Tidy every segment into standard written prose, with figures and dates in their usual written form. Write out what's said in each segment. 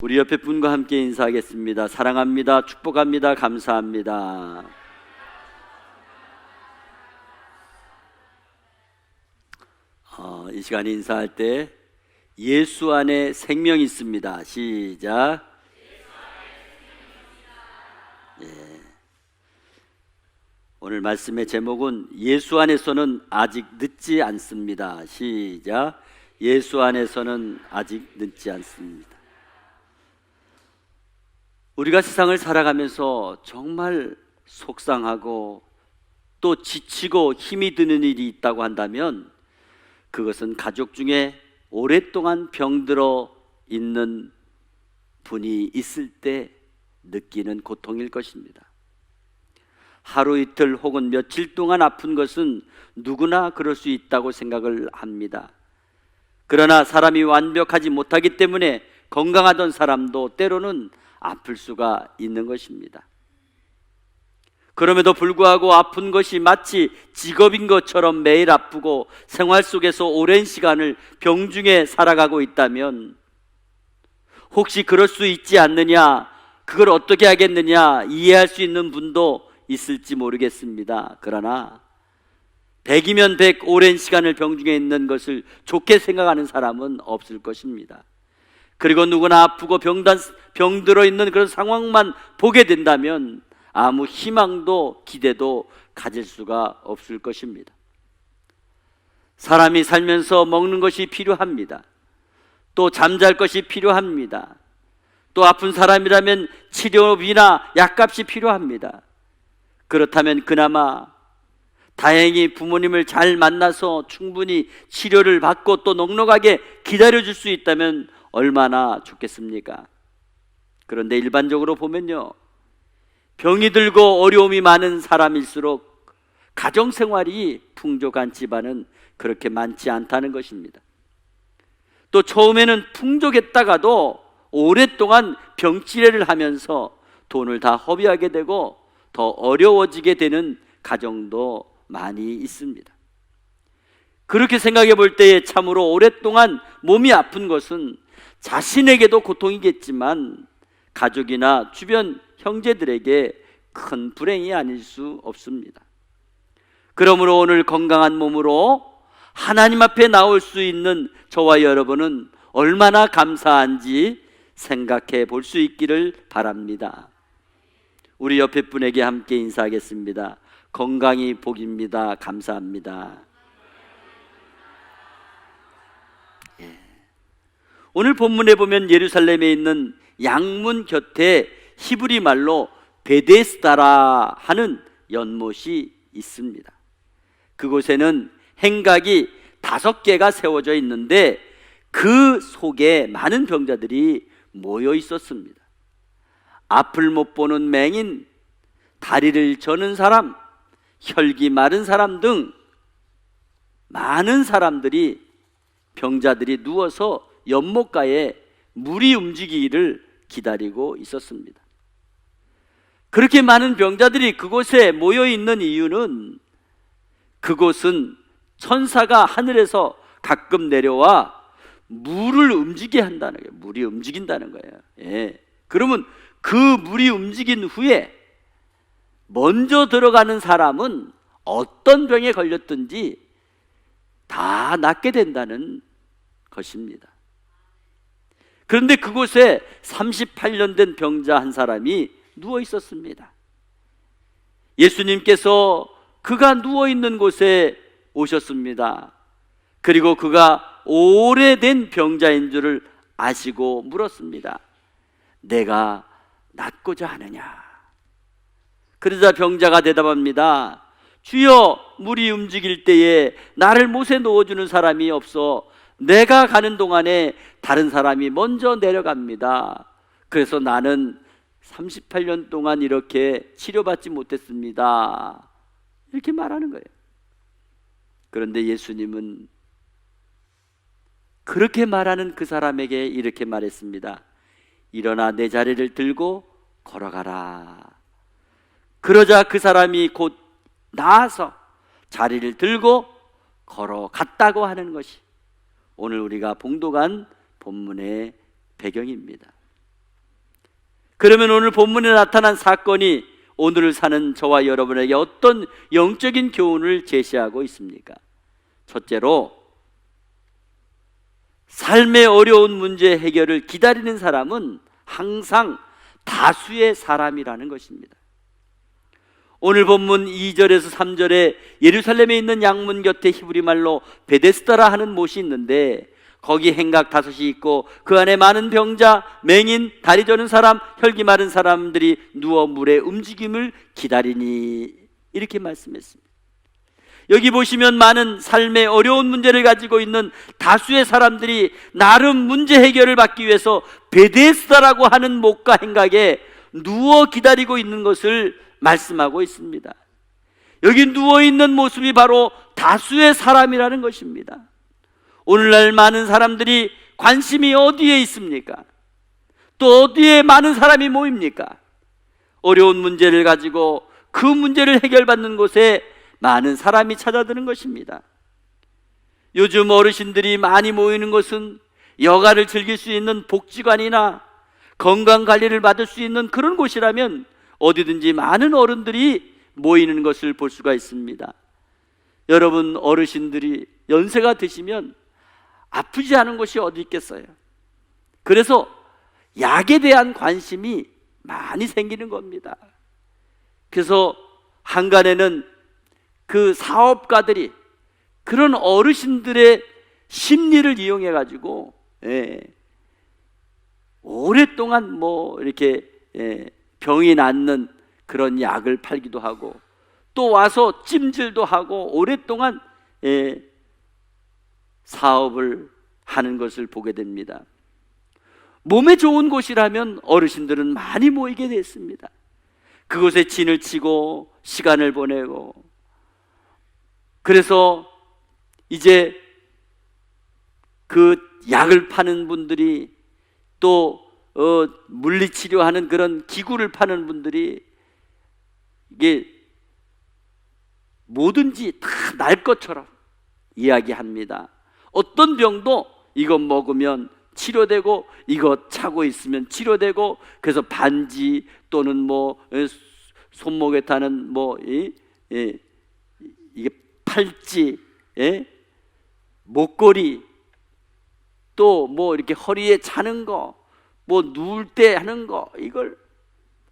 우리 옆에 분과 함께 인사하겠습니다. 사랑합니다. 축복합니다. 감사합니다. 이 시간에 인사할 때 예수 안에 생명이 있습니다. 시작. 오늘 말씀의 제목은 예수 안에서는 아직 늦지 않습니다. 시작. 예수 안에서는 아직 늦지 않습니다. 우리가 세상을 살아가면서 정말 속상하고 또 지치고 힘이 드는 일이 있다고 한다면 그것은 가족 중에 오랫동안 병들어 있는 분이 있을 때 느끼는 고통일 것입니다. 하루 이틀 혹은 며칠 동안 아픈 것은 누구나 그럴 수 있다고 생각을 합니다. 그러나 사람이 완벽하지 못하기 때문에 건강하던 사람도 때로는 아플 수가 있는 것입니다. 그럼에도 불구하고 아픈 것이 마치 직업인 것처럼 매일 아프고 생활 속에서 오랜 시간을 병중에 살아가고 있다면 혹시 그럴 수 있지 않느냐, 그걸 어떻게 하겠느냐 이해할 수 있는 분도 있을지 모르겠습니다. 그러나 100이면 100 오랜 시간을 병중에 있는 것을 좋게 생각하는 사람은 없을 것입니다. 그리고 누구나 아프고 병들어 있는 그런 상황만 보게 된다면 아무 희망도 기대도 가질 수가 없을 것입니다. 사람이 살면서 먹는 것이 필요합니다. 또 잠잘 것이 필요합니다. 또 아픈 사람이라면 치료비나 약값이 필요합니다. 그렇다면 그나마 다행히 부모님을 잘 만나서 충분히 치료를 받고 또 넉넉하게 기다려줄 수 있다면 얼마나 좋겠습니까? 그런데 일반적으로 보면요, 병이 들고 어려움이 많은 사람일수록 가정생활이 풍족한 집안은 그렇게 많지 않다는 것입니다. 또 처음에는 풍족했다가도 오랫동안 병치레를 하면서 돈을 다 허비하게 되고 더 어려워지게 되는 가정도 많이 있습니다. 그렇게 생각해 볼 때에 참으로 오랫동안 몸이 아픈 것은 자신에게도 고통이겠지만 가족이나 주변 형제들에게 큰 불행이 아닐 수 없습니다. 그러므로 오늘 건강한 몸으로 하나님 앞에 나올 수 있는 저와 여러분은 얼마나 감사한지 생각해 볼 수 있기를 바랍니다. 우리 옆에 분에게 함께 인사하겠습니다. 건강이 복입니다. 감사합니다. 오늘 본문에 보면 예루살렘에 있는 양문 곁에 히브리 말로 베데스다라 하는 연못이 있습니다. 그곳에는 행각이 5개가 세워져 있는데 그 속에 많은 병자들이 모여 있었습니다. 앞을 못 보는 맹인, 다리를 저는 사람, 혈기 마른 사람 등 많은 사람들이, 병자들이 누워서 연못가에 물이 움직이기를 기다리고 있었습니다. 그렇게 많은 병자들이 그곳에 모여 있는 이유는 그곳은 천사가 하늘에서 가끔 내려와 물을 움직이게 한다는 거예요. 물이 움직인다는 거예요. 그러면 그 물이 움직인 후에 먼저 들어가는 사람은 어떤 병에 걸렸든지 다 낫게 된다는 것입니다. 그런데 그곳에 38년 된 병자 한 사람이 누워 있었습니다. 예수님께서 그가 누워 있는 곳에 오셨습니다. 그리고 그가 오래된 병자인 줄을 아시고 물었습니다. 내가 낫고자 하느냐? 그러자 병자가 대답합니다. 주여, 물이 움직일 때에 나를 못에 넣어주는 사람이 없어 내가 가는 동안에 다른 사람이 먼저 내려갑니다. 그래서 나는 38년 동안 이렇게 치료받지 못했습니다. 이렇게 말하는 거예요. 그런데 예수님은 그렇게 말하는 그 사람에게 이렇게 말했습니다. 일어나 내 자리를 들고 걸어가라. 그러자 그 사람이 곧 나아서 자리를 들고 걸어갔다고 하는 것이 오늘 우리가 봉독한 본문의 배경입니다. 그러면 오늘 본문에 나타난 사건이 오늘을 사는 저와 여러분에게 어떤 영적인 교훈을 제시하고 있습니까? 첫째로, 삶의 어려운 문제 해결을 기다리는 사람은 항상 다수의 사람이라는 것입니다. 오늘 본문 2절에서 3절에 예루살렘에 있는 양문 곁에 히브리 말로 베데스다라 하는 못이 있는데 거기 행각 5이 있고 그 안에 많은 병자, 맹인, 다리 저는 사람, 혈기 마른 사람들이 누워 물의 움직임을 기다리니, 이렇게 말씀했습니다. 여기 보시면 많은 삶의 어려운 문제를 가지고 있는 다수의 사람들이 나름 문제 해결을 받기 위해서 베데스다라고 하는 못과 행각에 누워 기다리고 있는 것을 말씀하고 있습니다. 여기 누워있는 모습이 바로 다수의 사람이라는 것입니다. 오늘날 많은 사람들이 관심이 어디에 있습니까? 또 어디에 많은 사람이 모입니까? 어려운 문제를 가지고 그 문제를 해결받는 곳에 많은 사람이 찾아드는 것입니다. 요즘 어르신들이 많이 모이는 곳은 여가를 즐길 수 있는 복지관이나 건강관리를 받을 수 있는 그런 곳이라면 어디든지 많은 어른들이 모이는 것을 볼 수가 있습니다. 여러분, 어르신들이 연세가 드시면 아프지 않은 곳이 어디 있겠어요? 그래서 약에 대한 관심이 많이 생기는 겁니다. 그래서 한간에는 그 사업가들이 그런 어르신들의 심리를 이용해 가지고 오랫동안 이렇게 병이 낫는 그런 약을 팔기도 하고 또 와서 찜질도 하고 오랫동안 사업을 하는 것을 보게 됩니다. 몸에 좋은 곳이라면 어르신들은 많이 모이게 됐습니다. 그곳에 진을 치고 시간을 보내고, 그래서 이제 그 약을 파는 분들이 또 물리치료하는 그런 기구를 파는 분들이 이게 뭐든지 다 날 것처럼 이야기합니다. 어떤 병도 이것 먹으면 치료되고 이것 차고 있으면 치료되고, 그래서 반지 또는 손목에 타는 이게 팔찌, 목걸이, 또 이렇게 허리에 차는 거, 누울 때 하는 거, 이걸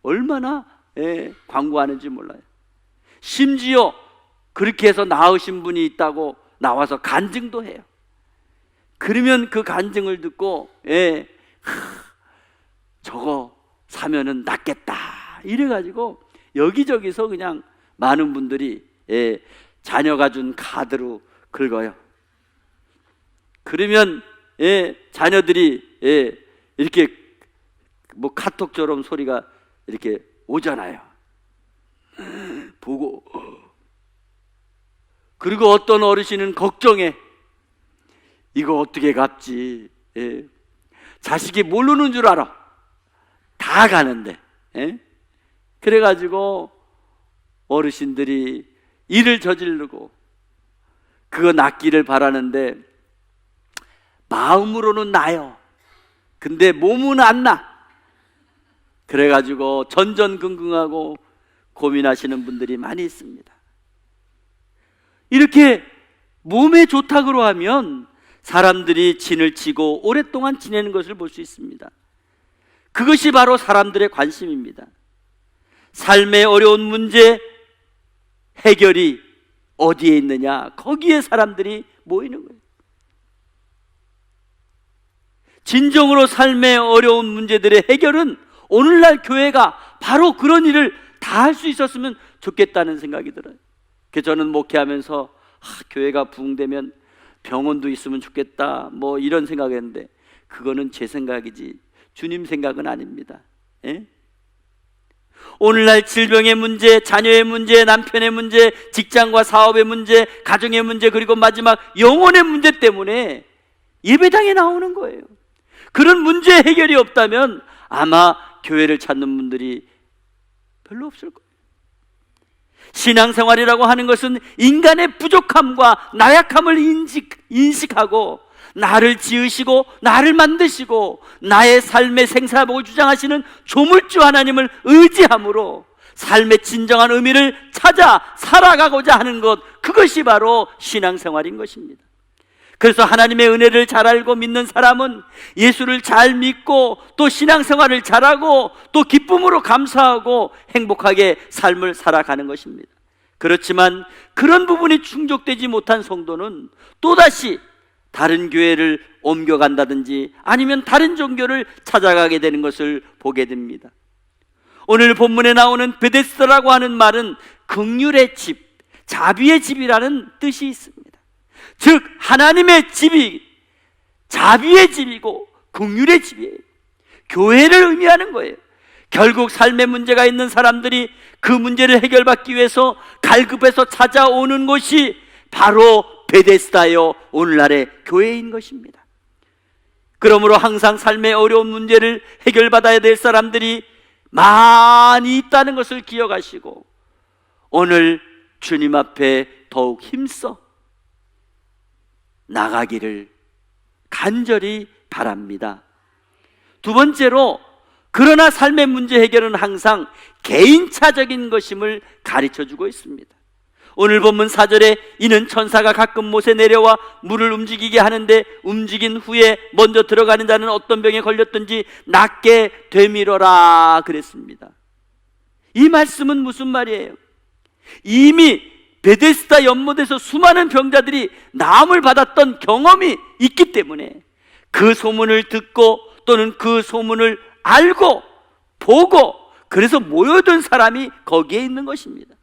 얼마나 광고하는지 몰라요. 심지어 그렇게 해서 나으신 분이 있다고 나와서 간증도 해요. 그러면 그 간증을 듣고 저거 사면은 낫겠다 이래가지고 여기저기서 그냥 많은 분들이 자녀가 준 카드로 긁어요. 그러면 자녀들이 이렇게 카톡처럼 소리가 이렇게 오잖아요. 보고, 그리고 어떤 어르신은 걱정해. 이거 어떻게 갚지? 자식이 모르는 줄 알아. 다 가는데. 그래가지고 어르신들이 일을 저지르고 그거 낫기를 바라는데 마음으로는 나요. 근데 몸은 안 나. 그래가지고 전전긍긍하고 고민하시는 분들이 많이 있습니다. 이렇게 몸에 좋다고 하면 사람들이 진을 치고 오랫동안 지내는 것을 볼 수 있습니다. 그것이 바로 사람들의 관심입니다. 삶의 어려운 문제 해결이 어디에 있느냐, 거기에 사람들이 모이는 거예요. 진정으로 삶의 어려운 문제들의 해결은 오늘날 교회가 바로 그런 일을 다 할 수 있었으면 좋겠다는 생각이 들어요. 그래서 저는 목회하면서 교회가 부흥되면 병원도 있으면 좋겠다 이런 생각했는데 그거는 제 생각이지 주님 생각은 아닙니다. 오늘날 질병의 문제, 자녀의 문제, 남편의 문제, 직장과 사업의 문제, 가정의 문제, 그리고 마지막 영혼의 문제 때문에 예배당에 나오는 거예요. 그런 문제 해결이 없다면 아마 교회를 찾는 분들이 별로 없을 거예요. 신앙생활이라고 하는 것은 인간의 부족함과 나약함을 인식하고 나를 지으시고 나를 만드시고 나의 삶의 생사복을 주장하시는 조물주 하나님을 의지함으로 삶의 진정한 의미를 찾아 살아가고자 하는 것, 그것이 바로 신앙생활인 것입니다. 그래서 하나님의 은혜를 잘 알고 믿는 사람은 예수를 잘 믿고 또 신앙생활을 잘하고 또 기쁨으로 감사하고 행복하게 삶을 살아가는 것입니다. 그렇지만 그런 부분이 충족되지 못한 성도는 또다시 다른 교회를 옮겨간다든지 아니면 다른 종교를 찾아가게 되는 것을 보게 됩니다. 오늘 본문에 나오는 베데스다라고 하는 말은 긍휼의 집, 자비의 집이라는 뜻이 있습니다. 즉 하나님의 집이 자비의 집이고 긍휼의 집이에요. 교회를 의미하는 거예요. 결국 삶의 문제가 있는 사람들이 그 문제를 해결받기 위해서 갈급해서 찾아오는 곳이 바로 베데스다요, 오늘날의 교회인 것입니다. 그러므로 항상 삶의 어려운 문제를 해결받아야 될 사람들이 많이 있다는 것을 기억하시고 오늘 주님 앞에 더욱 힘써 나가기를 간절히 바랍니다. 두 번째로, 그러나 삶의 문제 해결은 항상 개인차적인 것임을 가르쳐주고 있습니다. 오늘 본문 4절에 이는 천사가 가끔 못에 내려와 물을 움직이게 하는데 움직인 후에 먼저 들어가는 자는 어떤 병에 걸렸든지 낫게 되밀어라 그랬습니다. 이 말씀은 무슨 말이에요? 이미 베데스다 연못에서 수많은 병자들이 나음을 받았던 경험이 있기 때문에 그 소문을 듣고 또는 그 소문을 알고 보고 그래서 모여든 사람이 거기에 있는 것입니다.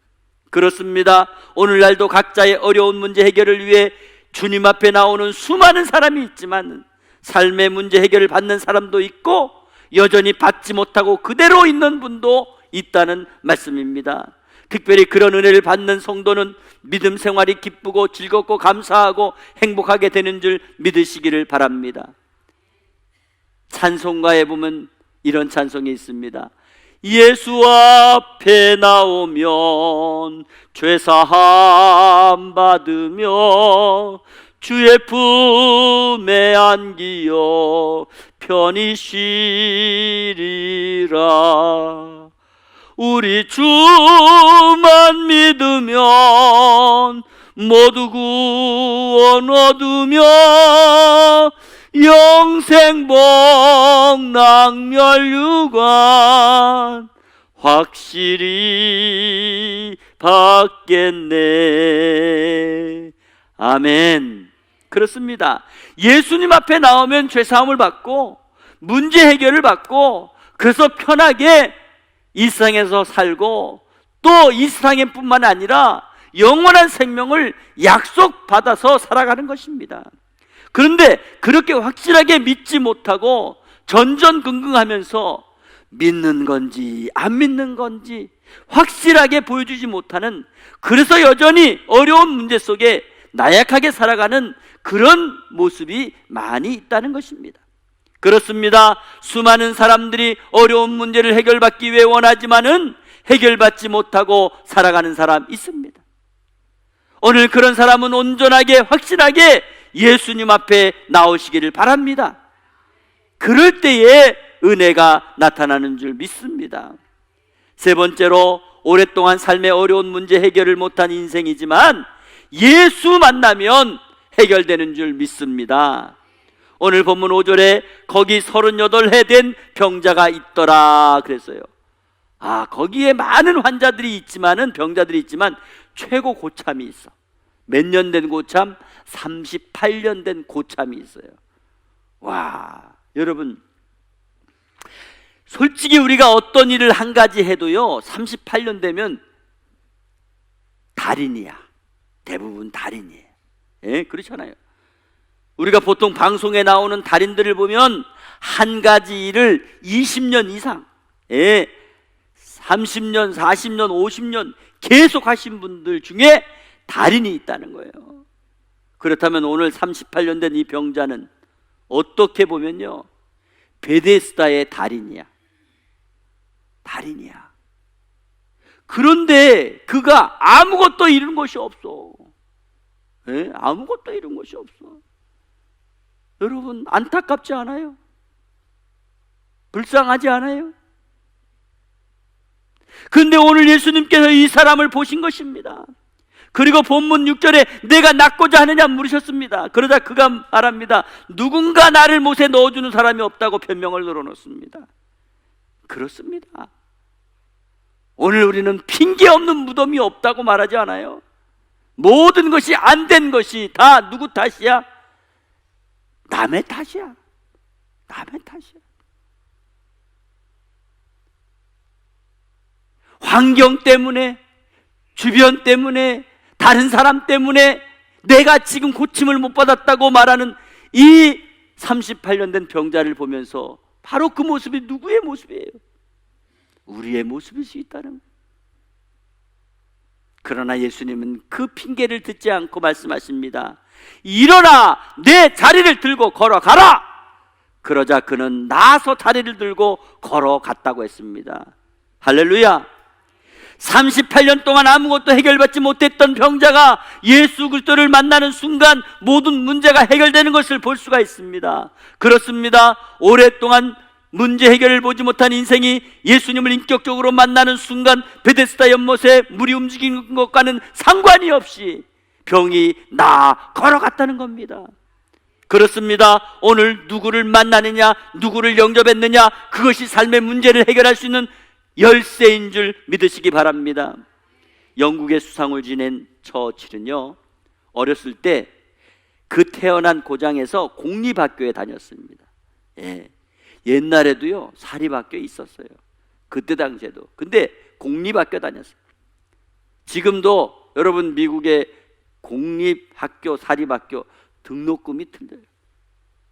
그렇습니다. 오늘날도 각자의 어려운 문제 해결을 위해 주님 앞에 나오는 수많은 사람이 있지만 삶의 문제 해결을 받는 사람도 있고 여전히 받지 못하고 그대로 있는 분도 있다는 말씀입니다. 특별히 그런 은혜를 받는 성도는 믿음 생활이 기쁘고 즐겁고 감사하고 행복하게 되는 줄 믿으시기를 바랍니다. 찬송가에 보면 이런 찬송이 있습니다. 예수 앞에 나오면 죄사함 받으며 주의 품에 안기어 편히 쉬리라. 우리 주만 믿으면 모두 구원 얻으며 영생복 낙멸유관 확실히 받겠네. 아멘. 그렇습니다. 예수님 앞에 나오면 죄사함을 받고 문제 해결을 받고 그래서 편하게 이 세상에서 살고 또 이 세상에 뿐만 아니라 영원한 생명을 약속받아서 살아가는 것입니다. 그런데 그렇게 확실하게 믿지 못하고 전전긍긍하면서 믿는 건지 안 믿는 건지 확실하게 보여주지 못하는, 그래서 여전히 어려운 문제 속에 나약하게 살아가는 그런 모습이 많이 있다는 것입니다. 그렇습니다. 수많은 사람들이 어려운 문제를 해결받기 위해 원하지만은 해결받지 못하고 살아가는 사람 있습니다. 오늘 그런 사람은 온전하게 확실하게 예수님 앞에 나오시기를 바랍니다. 그럴 때에 은혜가 나타나는 줄 믿습니다. 세 번째로, 오랫동안 삶의 어려운 문제 해결을 못한 인생이지만 예수 만나면 해결되는 줄 믿습니다. 오늘 본문 5절에 거기 38해 된 병자가 있더라 그랬어요. 거기에 많은 환자들이 있지만은, 병자들이 있지만 최고 고참이 있어. 몇 년 된 고참? 38년 된 고참이 있어요. 와, 여러분, 솔직히 우리가 어떤 일을 한 가지 해도요 38년 되면 달인이야. 대부분 달인이에요. 예, 그렇잖아요. 우리가 보통 방송에 나오는 달인들을 보면 한 가지 일을 20년 이상, 30년, 40년, 50년 계속 하신 분들 중에 달인이 있다는 거예요. 그렇다면 오늘 38년 된 이 병자는 어떻게 보면요 베데스다의 달인이야. 달인이야. 그런데 그가 아무것도 잃은 것이 없어. 아무것도 잃은 것이 없어. 여러분, 안타깝지 않아요? 불쌍하지 않아요? 그런데 오늘 예수님께서 이 사람을 보신 것입니다. 그리고 본문 6절에 내가 낫고자 하느냐 물으셨습니다. 그러자 그가 말합니다. 누군가 나를 못에 넣어주는 사람이 없다고 변명을 늘어놓습니다. 그렇습니다. 오늘 우리는 핑계 없는 무덤이 없다고 말하지 않아요? 모든 것이 안 된 것이 다 누구 탓이야? 남의 탓이야. 남의 탓이야. 환경 때문에, 주변 때문에, 다른 사람 때문에 내가 지금 고침을 못 받았다고 말하는 이 38년 된 병자를 보면서 바로 그 모습이 누구의 모습이에요? 우리의 모습일 수 있다는 거예요. 그러나 예수님은 그 핑계를 듣지 않고 말씀하십니다. 일어나 내 자리를 들고 걸어가라. 그러자 그는 나서 자리를 들고 걸어갔다고 했습니다. 할렐루야. 38년 동안 아무것도 해결받지 못했던 병자가 예수 그리스도를 만나는 순간 모든 문제가 해결되는 것을 볼 수가 있습니다. 그렇습니다. 오랫동안 문제 해결을 보지 못한 인생이 예수님을 인격적으로 만나는 순간 베데스다 연못에 물이 움직이는 것과는 상관이 없이 병이 나아 걸어갔다는 겁니다. 그렇습니다. 오늘 누구를 만나느냐, 누구를 영접했느냐, 그것이 삶의 문제를 해결할 수 있는 열쇠인 줄 믿으시기 바랍니다. 영국의 수상을 지낸 처칠은요, 어렸을 때 그 태어난 고장에서 공립학교에 다녔습니다. 옛날에도요 사립학교 있었어요. 그때 당시에도. 근데 공립학교 다녔어요. 지금도 여러분 미국의 공립학교, 사립학교 등록금이 틀려요.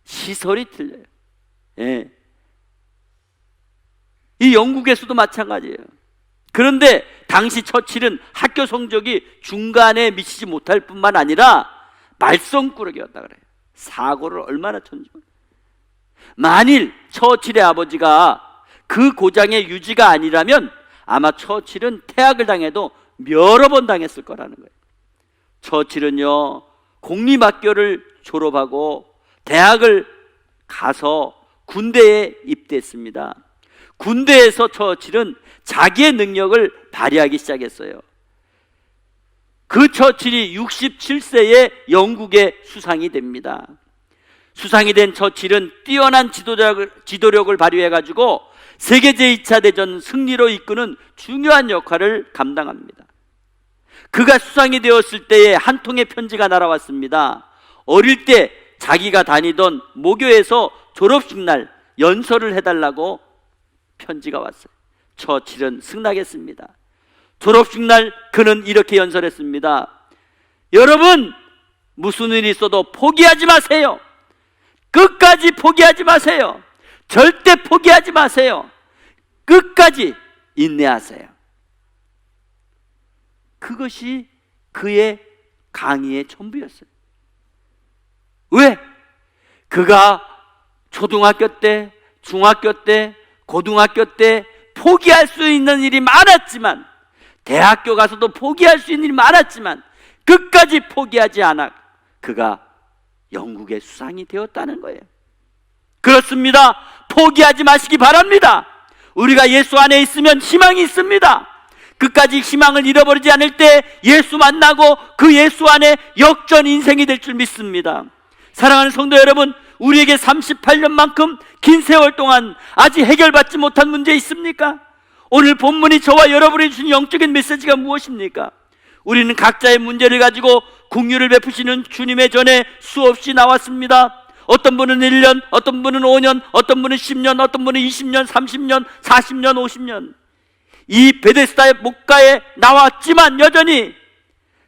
시설이 틀려요. 이 영국에서도 마찬가지예요. 그런데 당시 처칠은 학교 성적이 중간에 미치지 못할 뿐만 아니라 말썽꾸러기였다 그래요. 사고를 얼마나 쳤는지. 만일 처칠의 아버지가 그 고장의 유지가 아니라면 아마 처칠은 퇴학을 당해도 여러 번 당했을 거라는 거예요. 처칠은요 공립학교를 졸업하고 대학을 가서 군대에 입대했습니다. 군대에서 처칠은 자기의 능력을 발휘하기 시작했어요. 그 처칠이 67세에 영국의 수상이 됩니다. 수상이 된 처칠은 뛰어난 지도력을 발휘해가지고 세계 제2차 대전 승리로 이끄는 중요한 역할을 감당합니다. 그가 수상이 되었을 때에 한 통의 편지가 날아왔습니다. 어릴 때 자기가 다니던 모교에서 졸업식 날 연설을 해달라고 편지가 왔어요. 처칠은 승낙했습니다. 졸업식 날 그는 이렇게 연설했습니다. 여러분, 무슨 일이 있어도 포기하지 마세요. 끝까지 포기하지 마세요. 절대 포기하지 마세요. 끝까지 인내하세요. 그것이 그의 강의의 전부였어요. 왜? 그가 초등학교 때, 중학교 때, 고등학교 때 포기할 수 있는 일이 많았지만, 대학교 가서도 포기할 수 있는 일이 많았지만 끝까지 포기하지 않아 그가 영국의 수상이 되었다는 거예요. 그렇습니다. 포기하지 마시기 바랍니다. 우리가 예수 안에 있으면 희망이 있습니다. 끝까지 희망을 잃어버리지 않을 때 예수 만나고 그 예수 안에 역전 인생이 될 줄 믿습니다. 사랑하는 성도 여러분, 우리에게 38년만큼 긴 세월 동안 아직 해결받지 못한 문제 있습니까? 오늘 본문이 저와 여러분이 주신 영적인 메시지가 무엇입니까? 우리는 각자의 문제를 가지고 긍휼을 베푸시는 주님의 전에 수없이 나왔습니다. 어떤 분은 1년, 어떤 분은 5년, 어떤 분은 10년, 어떤 분은 20년, 30년, 40년, 50년 이 베데스다의 목가에 나왔지만 여전히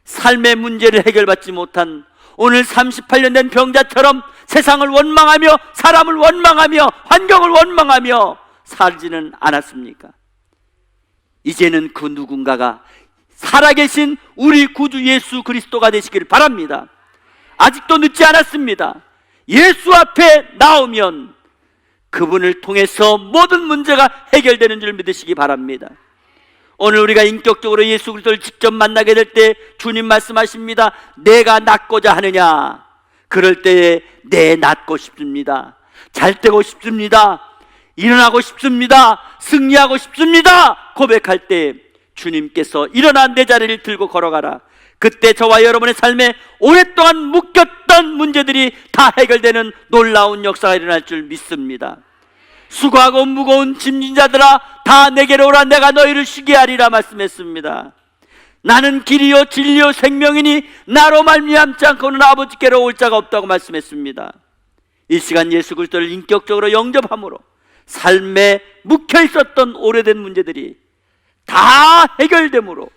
삶의 문제를 해결받지 못한 오늘 38년 된 병자처럼 세상을 원망하며 사람을 원망하며 환경을 원망하며 살지는 않았습니까? 이제는 그 누군가가 살아계신 우리 구주 예수 그리스도가 되시기를 바랍니다. 아직도 늦지 않았습니다. 예수 앞에 나오면 그분을 통해서 모든 문제가 해결되는 줄 믿으시기 바랍니다. 오늘 우리가 인격적으로 예수 그리스도를 직접 만나게 될 때 주님 말씀하십니다. 내가 낫고자 하느냐? 그럴 때에 내 낫고 싶습니다. 잘 되고 싶습니다. 일어나고 싶습니다. 승리하고 싶습니다. 고백할 때 주님께서 일어나 내 자리를 들고 걸어가라. 그때 저와 여러분의 삶에 오랫동안 묶였던 문제들이 다 해결되는 놀라운 역사가 일어날 줄 믿습니다. 수고하고 무거운 짐진 자들아 다 내게로 오라. 내가 너희를 쉬게 하리라 말씀했습니다. 나는 길이요 진리요 생명이니 나로 말미암지 않고는 아버지께로 올 자가 없다고 말씀했습니다. 이 시간 예수 그리스도를 인격적으로 영접함으로 삶에 묵혀 있었던 오래된 문제들이 다 해결되므로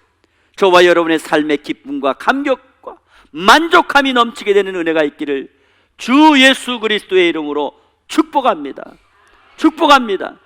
저와 여러분의 삶의 기쁨과 감격과 만족함이 넘치게 되는 은혜가 있기를 주 예수 그리스도의 이름으로 축복합니다. 축복합니다.